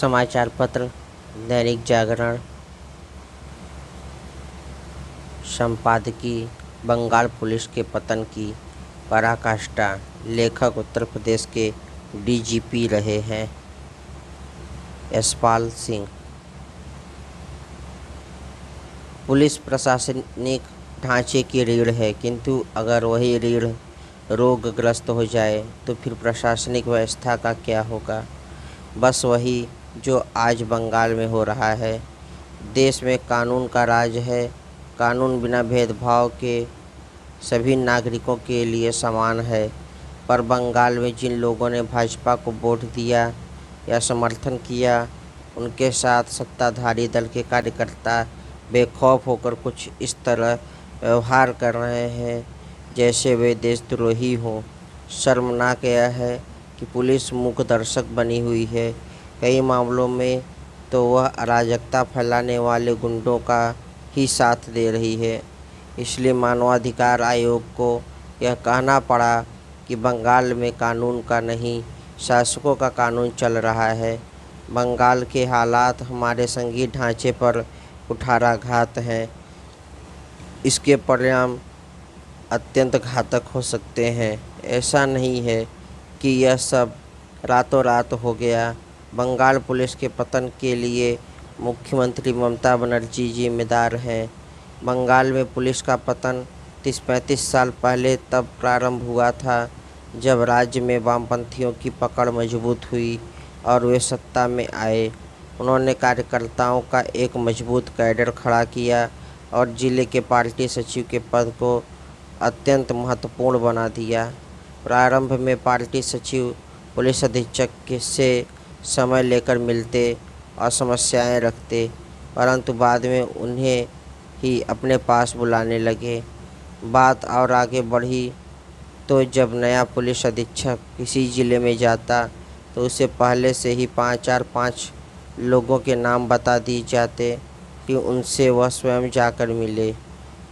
समाचार पत्र दैनिक जागरण संपादकीय बंगाल पुलिस के पतन की पराकाष्ठा। लेखक उत्तर प्रदेश के डीजीपी रहे हैं यशपाल सिंह। पुलिस प्रशासनिक ढांचे की रीढ़ है, किंतु अगर वही रीढ़ रोगग्रस्त हो जाए तो फिर प्रशासनिक व्यवस्था का क्या होगा। बस वही जो आज बंगाल में हो रहा है। देश में कानून का राज है। कानून बिना भेदभाव के सभी नागरिकों के लिए समान है। पर बंगाल में जिन लोगों ने भाजपा को वोट दिया या समर्थन किया, उनके साथ सत्ताधारी दल के कार्यकर्ता बेखौफ होकर कुछ इस तरह व्यवहार कर रहे हैं जैसे वे देशद्रोही हों। शर्मनाक यह है कि पुलिस मूक दर्शक बनी हुई है। कई मामलों में तो वह अराजकता फैलाने वाले गुंडों का ही साथ दे रही है। इसलिए मानवाधिकार आयोग को यह कहना पड़ा कि बंगाल में कानून का नहीं, शासकों का कानून चल रहा है। बंगाल के हालात हमारे संघीय ढांचे पर कुठाराघात हैं। इसके परिणाम अत्यंत घातक हो सकते हैं। ऐसा नहीं है कि यह सब रातों रात हो गया। बंगाल पुलिस के पतन के लिए मुख्यमंत्री ममता बनर्जी जिम्मेदार हैं। बंगाल में पुलिस का पतन 30-35 साल पहले तब प्रारंभ हुआ था जब राज्य में वामपंथियों की पकड़ मजबूत हुई और वे सत्ता में आए। उन्होंने कार्यकर्ताओं का एक मजबूत कैडर खड़ा किया और जिले के पार्टी सचिव के पद को अत्यंत महत्वपूर्ण बना दिया। प्रारंभ में पार्टी सचिव पुलिस अधीक्षक से समय लेकर मिलते और समस्याएं रखते, परंतु बाद में उन्हें ही अपने पास बुलाने लगे। बात और आगे बढ़ी तो जब नया पुलिस अधीक्षक किसी ज़िले में जाता तो उसे पहले से ही 5 लोगों के नाम बता दिए जाते कि उनसे वह स्वयं जाकर मिले।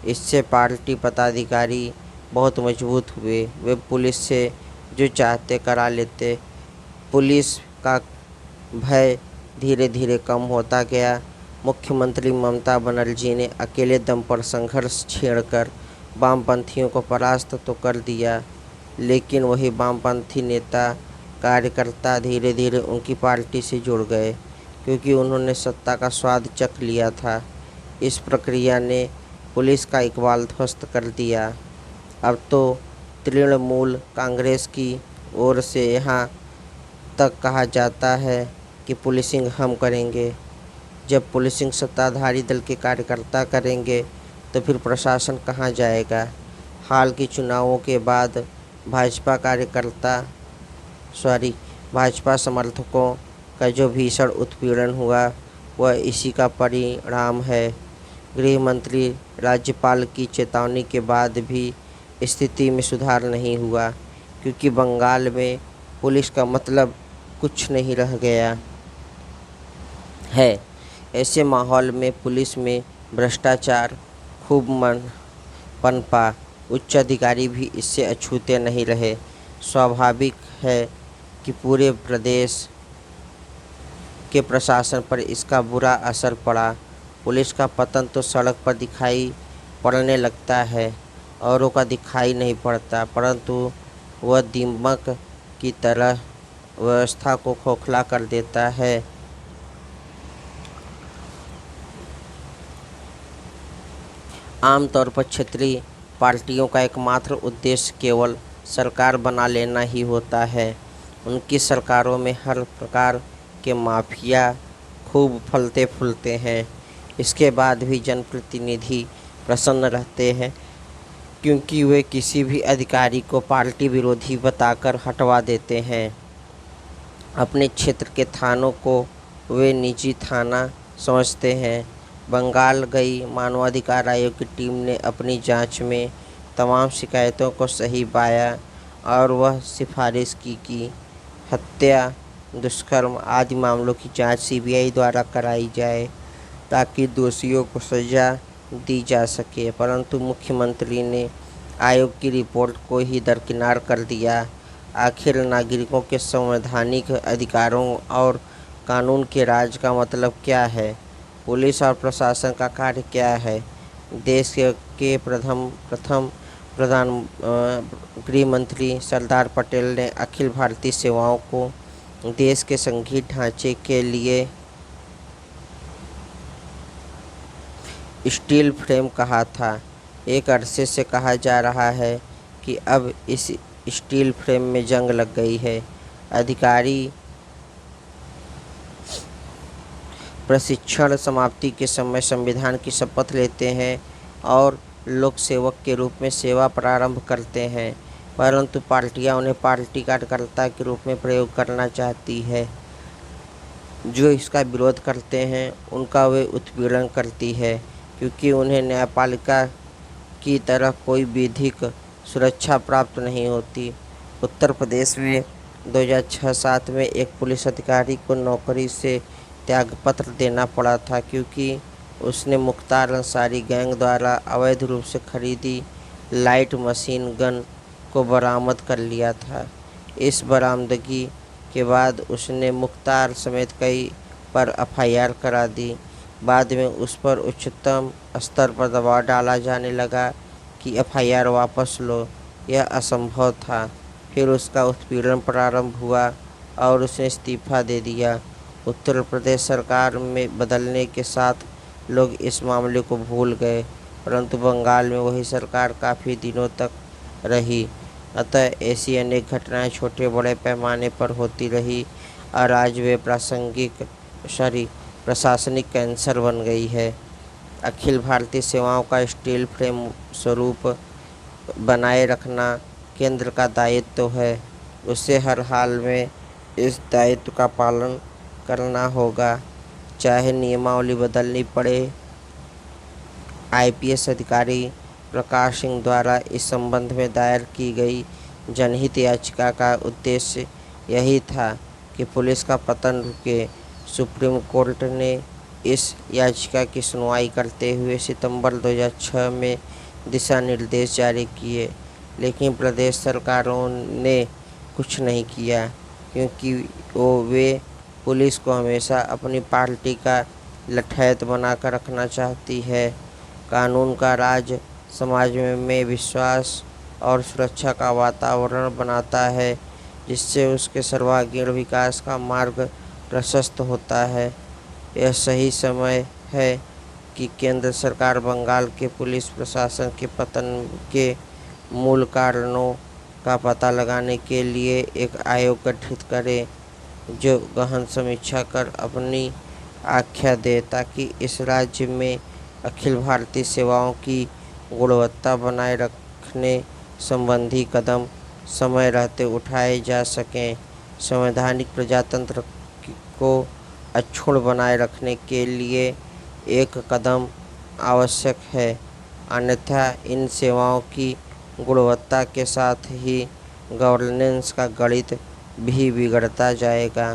इससे पार्टी पदाधिकारी बहुत मजबूत हुए। वे पुलिस से जो चाहते करा लेते। पुलिस का भय धीरे धीरे कम होता गया। मुख्यमंत्री ममता बनर्जी ने अकेले दम पर संघर्ष छेड़कर वामपंथियों को परास्त तो कर दिया, लेकिन वही वामपंथी नेता कार्यकर्ता धीरे धीरे उनकी पार्टी से जुड़ गए, क्योंकि उन्होंने सत्ता का स्वाद चख लिया था। इस प्रक्रिया ने पुलिस का इकबाल ध्वस्त कर दिया। अब तो तृणमूल कांग्रेस की ओर से यहाँ तक कहा जाता है कि पुलिसिंग हम करेंगे। जब पुलिसिंग सत्ताधारी दल के कार्यकर्ता करेंगे तो फिर प्रशासन कहाँ जाएगा। हाल के चुनावों के बाद भाजपा समर्थकों का जो भीषण उत्पीड़न हुआ वह इसी का परिणाम है। गृह मंत्री राज्यपाल की चेतावनी के बाद भी स्थिति में सुधार नहीं हुआ, क्योंकि बंगाल में पुलिस का मतलब कुछ नहीं रह गया है। ऐसे माहौल में पुलिस में भ्रष्टाचार खूब पनपा। उच्च अधिकारी भी इससे अछूते नहीं रहे। स्वाभाविक है कि पूरे प्रदेश के प्रशासन पर इसका बुरा असर पड़ा। पुलिस का पतन तो सड़क पर दिखाई पड़ने लगता है, औरों का दिखाई नहीं पड़ता, परंतु वह दीमक की तरह व्यवस्था को खोखला कर देता है। आमतौर पर क्षेत्रीय पार्टियों का एकमात्र उद्देश्य केवल सरकार बना लेना ही होता है। उनकी सरकारों में हर प्रकार के माफिया खूब फलते फूलते हैं। इसके बाद भी जनप्रतिनिधि प्रसन्न रहते हैं, क्योंकि वे किसी भी अधिकारी को पार्टी विरोधी बताकर हटवा देते हैं। अपने क्षेत्र के थानों को वे निजी थाना समझते हैं। बंगाल गई मानवाधिकार आयोग की टीम ने अपनी जांच में तमाम शिकायतों को सही पाया और वह सिफारिश की कि हत्या, दुष्कर्म आदि मामलों की जांच सीबीआई द्वारा कराई जाए ताकि दोषियों को सज़ा दी जा सके, परंतु मुख्यमंत्री ने आयोग की रिपोर्ट को ही दरकिनार कर दिया। आखिर नागरिकों के संवैधानिक अधिकारों और कानून के राज का मतलब क्या है, पुलिस और प्रशासन का कार्य क्या है। देश के प्रथम प्रधान गृह मंत्री सरदार पटेल ने अखिल भारतीय सेवाओं को देश के संघीय ढांचे के लिए स्टील फ्रेम कहा था। एक अरसे से कहा जा रहा है कि अब इस स्टील फ्रेम में जंग लग गई है। अधिकारी प्रशिक्षण समाप्ति के समय संविधान की शपथ लेते हैं और लोक सेवक के रूप में सेवा प्रारंभ करते हैं, परंतु पार्टियां उन्हें पार्टी कार्यकर्ता के रूप में प्रयोग करना चाहती है। जो इसका विरोध करते हैं उनका वे उत्पीड़न करती है, क्योंकि उन्हें न्यायपालिका की तरह कोई विधिक सुरक्षा प्राप्त नहीं होती। उत्तर प्रदेश में 2006-07 में एक पुलिस अधिकारी को नौकरी से त्यागपत्र देना पड़ा था, क्योंकि उसने मुख्तार अंसारी गैंग द्वारा अवैध रूप से खरीदी लाइट मशीन गन को बरामद कर लिया था। इस बरामदगी के बाद उसने मुख्तार समेत कई पर एफआईआर करा दी। बाद में उस पर उच्चतम स्तर पर दबाव डाला जाने लगा कि एफआईआर वापस लो। यह असंभव था। फिर उसका उत्पीड़न प्रारंभ हुआ और उसने इस्तीफा दे दिया। उत्तर प्रदेश सरकार में बदलने के साथ लोग इस मामले को भूल गए, परंतु बंगाल में वही सरकार काफ़ी दिनों तक रही। अतः ऐसी अनेक घटनाएं छोटे बड़े पैमाने पर होती रही और आज वे प्रशासनिक कैंसर बन गई है। अखिल भारतीय सेवाओं का स्टील फ्रेम स्वरूप बनाए रखना केंद्र का दायित्व है। उसे हर हाल में इस दायित्व का पालन करना होगा, चाहे नियमावली बदलनी पड़े। आईपीएस अधिकारी प्रकाश सिंह द्वारा इस संबंध में दायर की गई जनहित याचिका का उद्देश्य यही था कि पुलिस का पतन रुके। सुप्रीम कोर्ट ने इस याचिका की सुनवाई करते हुए सितंबर 2006 में दिशा निर्देश जारी किए, लेकिन प्रदेश सरकारों ने कुछ नहीं किया, क्योंकि वे पुलिस को हमेशा अपनी पार्टी का लठैत बनाकर रखना चाहती है। कानून का राज समाज में विश्वास और सुरक्षा का वातावरण बनाता है, जिससे उसके सर्वांगीण विकास का मार्ग प्रशस्त होता है। यह सही समय है कि केंद्र सरकार बंगाल के पुलिस प्रशासन के पतन के मूल कारणों का पता लगाने के लिए एक आयोग गठित करे, जो गहन समीक्षा कर अपनी आख्या दे, ताकि इस राज्य में अखिल भारतीय सेवाओं की गुणवत्ता बनाए रखने संबंधी कदम समय रहते उठाए जा सकें। संवैधानिक प्रजातंत्र को अक्षुण्ण बनाए रखने के लिए एक कदम आवश्यक है, अन्यथा इन सेवाओं की गुणवत्ता के साथ ही गवर्नेंस का गणित भी बिगड़ता जाएगा।